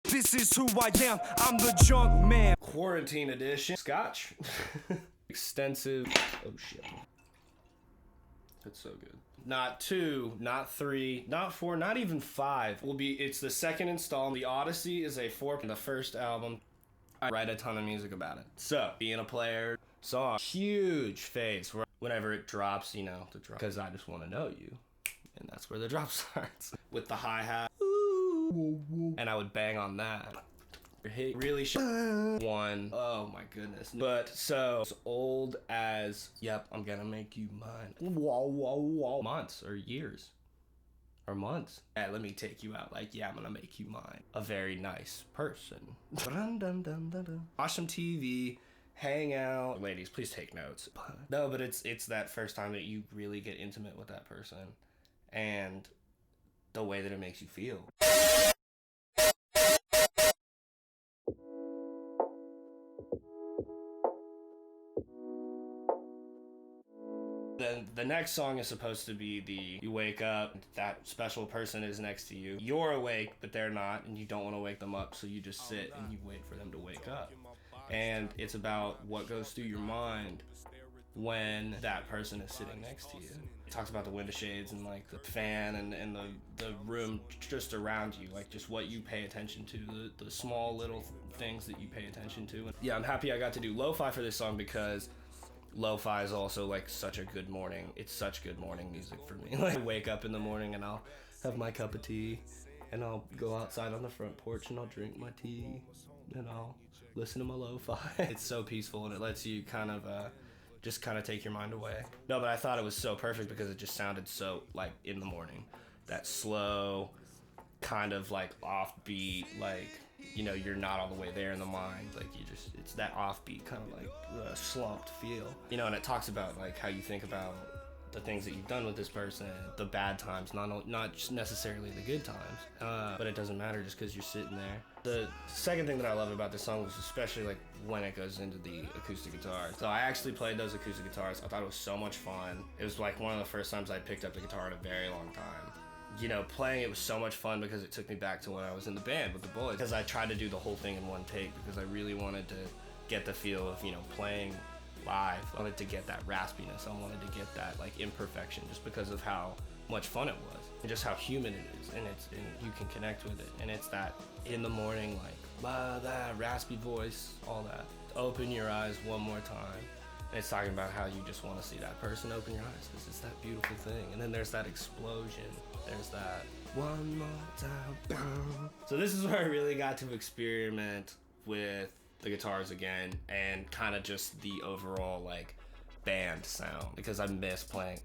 This is who I am, I'm the junk man. Quarantine edition. Scotch. Extensive. Oh shit. That's so good. Not 2, not 3, not 4, not even 5. It's the second installment. The Odyssey is a 4 from the first album. I write a ton of music about it. So, being a player, song, huge phase whenever it drops, the drop. Because I just want to know you. And that's where the drop starts. With the hi-hat. And I would bang on that. Really one. Oh my goodness. But so as old as, yep, I'm gonna make you mine. Months or years or months. Yeah, let me take you out. Like, yeah, I'm gonna make you mine. A very nice person. Watch some TV, hang out. Ladies, please take notes. No, but it's that first time that you really get intimate with that person and the way that it makes you feel. Then the next song is supposed to be you wake up, that special person is next to you. You're awake, but they're not, and you don't want to wake them up, so you just sit and you wait for them to wake up. And it's about what goes through your mind when that person is sitting next to you. It talks about the window shades and like the fan and the room just around you, like just what you pay attention to, the small little things that you pay attention to. And yeah, I'm happy I got to do lo-fi for this song because lo-fi is also like such a good morning. It's such good morning music for me. Like I wake up in the morning and I'll have my cup of tea and I'll go outside on the front porch and I'll drink my tea and I'll listen to my lo-fi. It's so peaceful and it lets you kind of just kind of take your mind away. No, but I thought it was so perfect because it just sounded so like in the morning. That slow, kind of like offbeat, like, you're not all the way there in the mind. Like it's that offbeat kind of like slumped feel. And it talks about like how you think about the things that you've done with this person, the bad times, not just necessarily the good times, but it doesn't matter just because you're sitting there. The second thing that I love about this song was especially like when it goes into the acoustic guitar. So I actually played those acoustic guitars. I thought it was so much fun. It was like one of the first times I picked up the guitar in a very long time. Playing it was so much fun because it took me back to when I was in the band with the Boys. Because I tried to do the whole thing in one take because I really wanted to get the feel of, playing live. I wanted to get that raspiness. I wanted to get that like imperfection just because of how much fun it was and just how human it is, and you can connect with it. And it's that in the morning, like that raspy voice, all that. Open your eyes one more time. And it's talking about how you just want to see that person open your eyes because it's that beautiful thing. And then there's that explosion. There's that one more time. So this is where I really got to experiment with the guitars again and kind of just the overall like band sound, because I miss playing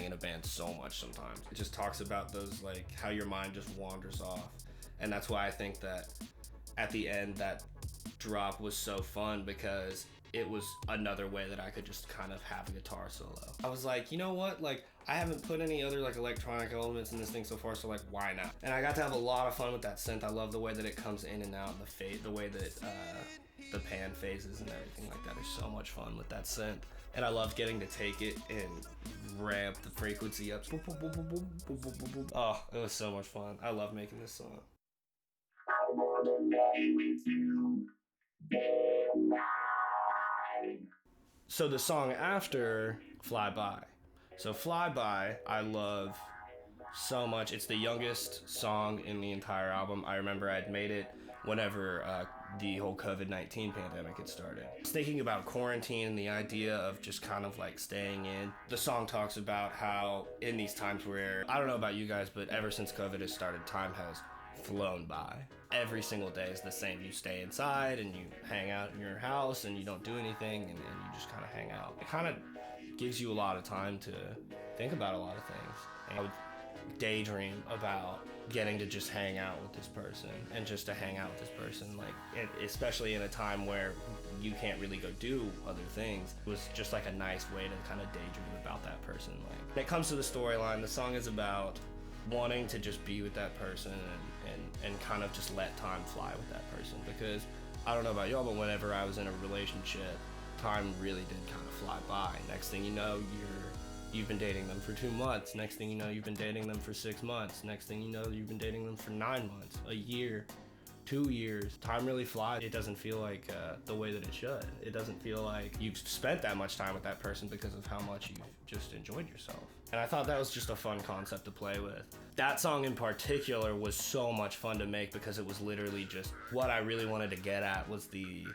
in a band so much sometimes. It just talks about those like how your mind just wanders off. And that's why I think that at the end that drop was so fun, because it was another way that I could just kind of have a guitar solo. I was like, you know what? Like, I haven't put any other like electronic elements in this thing so far, so like, why not? And I got to have a lot of fun with that synth. I love the way that it comes in and out, the way that the pan phases and everything like that. There's so much fun with that synth. And I love getting to take it and ramp the frequency up. Oh, it was so much fun. I love making this song. I wanna lay with you. So the song after Fly By. So Fly By, I love so much. It's the youngest song in the entire album. I remember I'd made it whenever the whole COVID-19 pandemic had started. I was thinking about quarantine and the idea of just kind of like staying in. The song talks about how in these times where, I don't know about you guys, but ever since COVID has started, time has flown by. Every single day is the same. You stay inside and you hang out in your house and you don't do anything and you just kind of hang out. It kind of gives you a lot of time to think about a lot of things. And I would daydream about getting to just hang out with this person and just to hang out with this person, like especially in a time where you can't really go do other things. It was just like a nice way to kind of daydream about that person. Like when it comes to the storyline, the song is about wanting to just be with that person and kind of just let time fly with that person, because I don't know about y'all, but whenever I was in a relationship, time really did kind of fly by. Next thing you know, you've been dating them for 2 months. Next thing you know, you've been dating them for 6 months. Next thing you know, you've been dating them for 9 months, a year, 2 years. Time really flies. It doesn't feel like the way that it should. It doesn't feel like you've spent that much time with that person because of how much you've just enjoyed yourself. And I thought that was just a fun concept to play with. That song in particular was so much fun to make because it was literally just what I really wanted to get at was the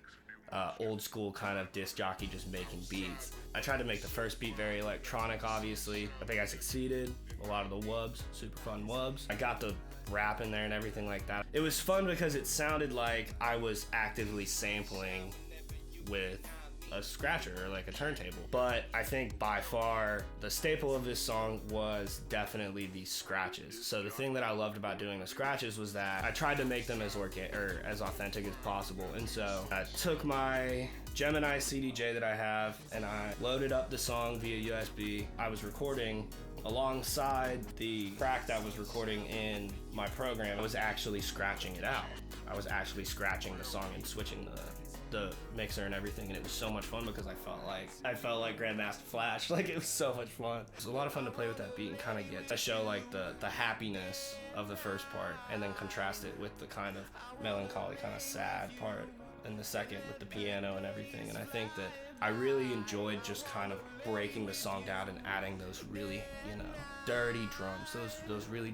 old school kind of disc jockey just making beats. I tried to make the first beat very electronic, obviously. I think I succeeded. A lot of the wubs, super fun wubs. I got the rap in there and everything like that. It was fun because it sounded like I was actively sampling with a scratcher or like a turntable. But I think by far the staple of this song was definitely the scratches. So the thing that I loved about doing the scratches was that I tried to make them as authentic as possible. And so I took my Gemini CDJ that I have and I loaded up the song via USB. I was recording alongside the track that I was recording in my program. I was actually scratching it out. I was actually scratching the song and switching the mixer and everything, and it was so much fun because I felt like Grandmaster Flash. Like, it was so much fun. It was a lot of fun to play with that beat and kind of get to show like the happiness of the first part and then contrast it with the kind of melancholy, kind of sad part in the second with the piano and everything. And I think that I really enjoyed just kind of breaking the song down and adding those really, dirty drums, those really.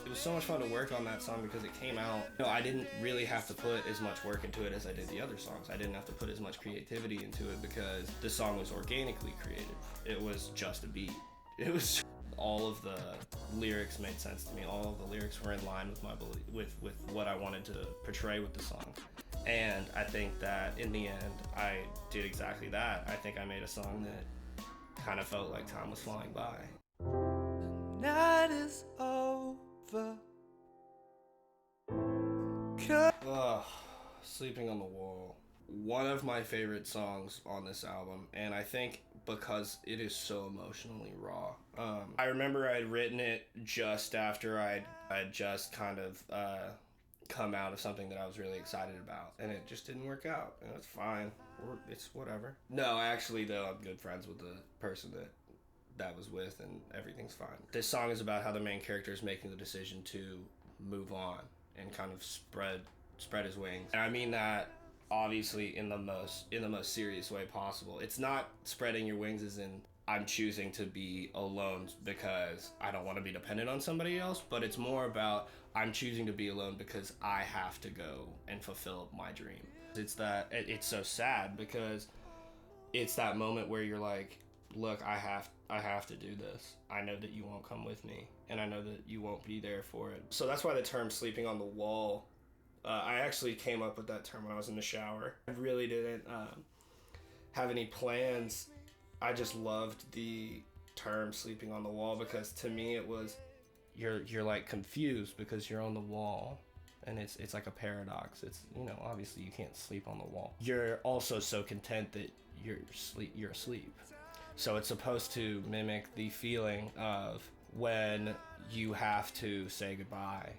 It was so much fun to work on that song because it came out, I didn't really have to put as much work into it as I did the other songs. I didn't have to put as much creativity into it because the song was organically created. It was just a beat. It was all of the lyrics made sense to me. All of the lyrics were in line with my belief, with what I wanted to portray with the song. And I think that in the end, I did exactly that. I think I made a song that kind of felt like time was flying by. The night is over. Ugh, Sleeping on the Wall. One of my favorite songs on this album, and I think because it is so emotionally raw. I remember I'd written it just after I'd just kind of come out of something that I was really excited about, and it just didn't work out, and it's fine. It's whatever. No, actually, though, I'm good friends with the person that was with, and everything's fine. This song is about how the main character is making the decision to move on and kind of spread his wings. And I mean that obviously in the most serious way possible. It's not spreading your wings as in I'm choosing to be alone because I don't want to be dependent on somebody else, but it's more about I'm choosing to be alone because I have to go and fulfill my dream. It's so sad because it's that moment where you're like, look, I have to do this. I know that you won't come with me, and I know that you won't be there for it. So that's why the term sleeping on the wall, I actually came up with that term when I was in the shower. I really didn't have any plans. I just loved the term sleeping on the wall because to me it was, you're like confused because you're on the wall. And it's like a paradox. It's, obviously you can't sleep on the wall. You're also so content that you're asleep. So it's supposed to mimic the feeling of when you have to say goodbye,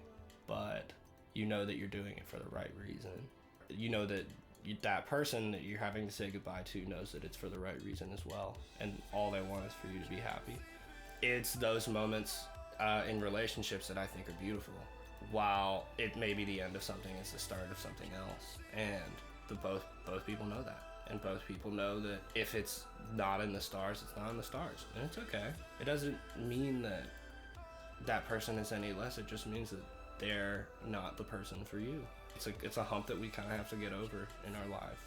but you know that you're doing it for the right reason. You know that that person that you're having to say goodbye to knows that it's for the right reason as well. And all they want is for you to be happy. It's those moments in relationships that I think are beautiful. While it may be the end of something, it's the start of something else. And both people know that. And both people know that if it's not in the stars, it's not in the stars. And it's okay. It doesn't mean that that person is any less. It just means that they're not the person for you. It's a hump that we kind of have to get over in our life.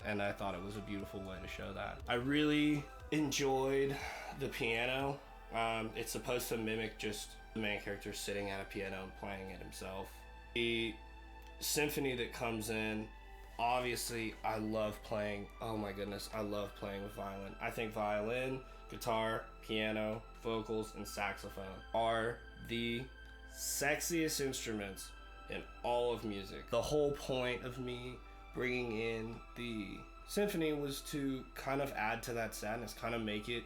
And I thought it was a beautiful way to show that. I really enjoyed the piano. It's supposed to mimic just the main character sitting at a piano and playing it himself. The symphony that comes in, obviously I love playing, oh my goodness, I love playing with violin. I think violin, guitar, piano, vocals, and saxophone are the sexiest instruments in all of music. The whole point of me bringing in the symphony was to kind of add to that sadness, kind of make it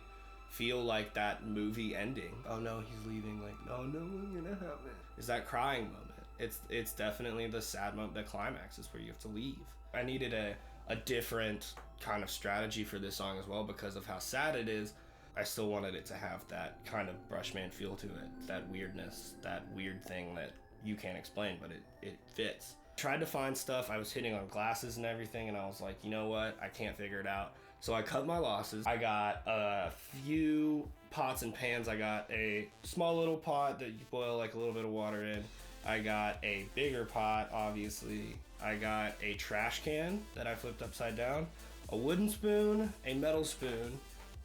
feel like that movie ending. Oh no, he's leaving, like, oh no, we're gonna have it. It's that crying moment. It's definitely the sad moment, the climax is where you have to leave. I needed a different kind of strategy for this song as well because of how sad it is. I still wanted it to have that kind of Brushman feel to it, that weirdness, that weird thing that you can't explain, but it fits. Tried to find stuff. I was hitting on glasses and everything, and I was like, you know what? I can't figure it out. So I cut my losses. I got a few pots and pans. I got a small little pot that you boil like a little bit of water in. I got a bigger pot, obviously. I got a trash can that I flipped upside down, a wooden spoon, a metal spoon,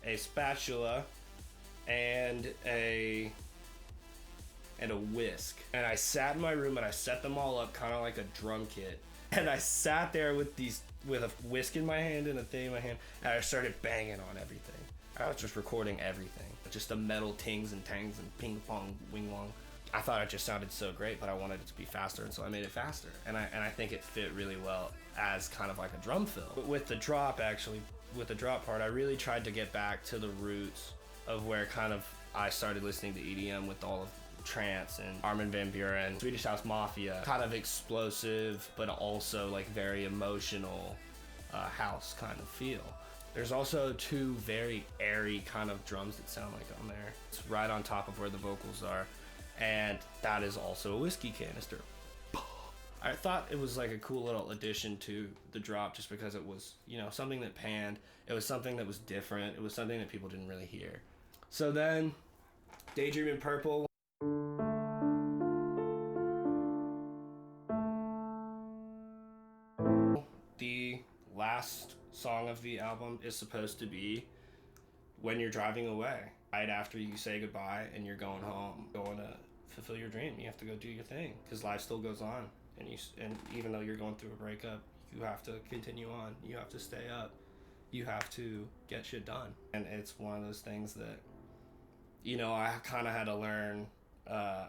a spatula, and a whisk. And I sat in my room and I set them all up kind of like a drum kit. And I sat there with a whisk in my hand and a thing in my hand, and I started banging on everything. I was just recording everything. Just the metal tings and tangs and ping pong wing wong. I thought it just sounded so great, but I wanted it to be faster, and so I made it faster. And I think it fit really well as kind of like a drum fill. But with the drop part, I really tried to get back to the roots of where kind of I started listening to EDM with all of trance and Armin van Buuren, Swedish House Mafia, kind of explosive, but also like very emotional house kind of feel. There's also two very airy kind of drums that sound like on there. It's right on top of where the vocals are. And that is also a whiskey canister. I thought it was like a cool little addition to the drop just because it was, you know, something that panned. It was something that was different. It was something that people didn't really hear. So then, Daydreaming Purple. The last song of the album is supposed to be when you're driving away. Right after you say goodbye and you're going home, going to fulfill your dream. You have to go do your thing because life still goes on. And even though you're going through a breakup, you have to continue on. You have to stay up. You have to get shit done. And it's one of those things that, you know, I kind of had to learn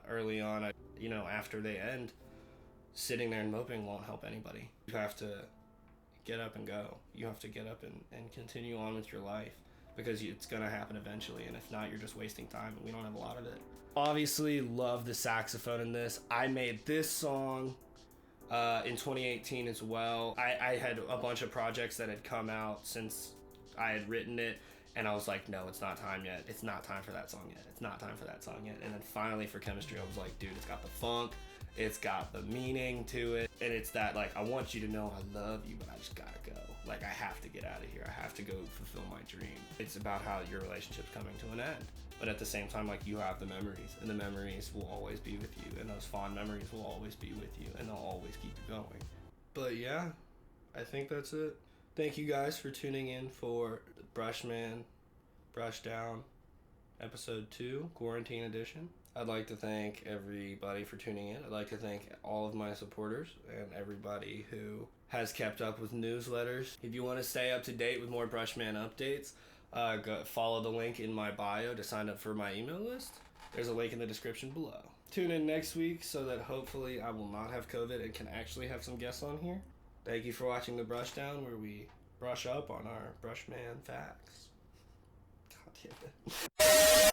early on. You know, after they end, sitting there and moping won't help anybody. You have to get up and go. You have to get up and continue on with your life. Because it's gonna happen eventually, and if not, you're just wasting time, and we don't have a lot of it. Obviously, love the saxophone in this. I made this song in 2018 as well. I had a bunch of projects that had come out since I had written it, and I was like, no, it's not time yet. It's not time for that song yet. It's not time for that song yet. And then finally for Chemistry, I was like, dude, it's got the funk, it's got the meaning to it, and it's that, like, I want you to know I love you, but I just gotta go. Like, I have to get out of here. I have to go fulfill my dream. It's about how your relationship's coming to an end. But at the same time, like, you have the memories, and the memories will always be with you, and those fond memories will always be with you, and they'll always keep you going. But yeah, I think that's it. Thank you guys for tuning in for Brushman, Brush Down, episode 2, Quarantine Edition. I'd like to thank everybody for tuning in. I'd like to thank all of my supporters and everybody who has kept up with newsletters. If you want to stay up to date with more Brushman updates, go follow the link in my bio to sign up for my email list. There's a link in the description below. Tune in next week so that hopefully I will not have COVID and can actually have some guests on here. Thank you for watching the Brush Down, where we brush up on our Brushman facts. God damn it.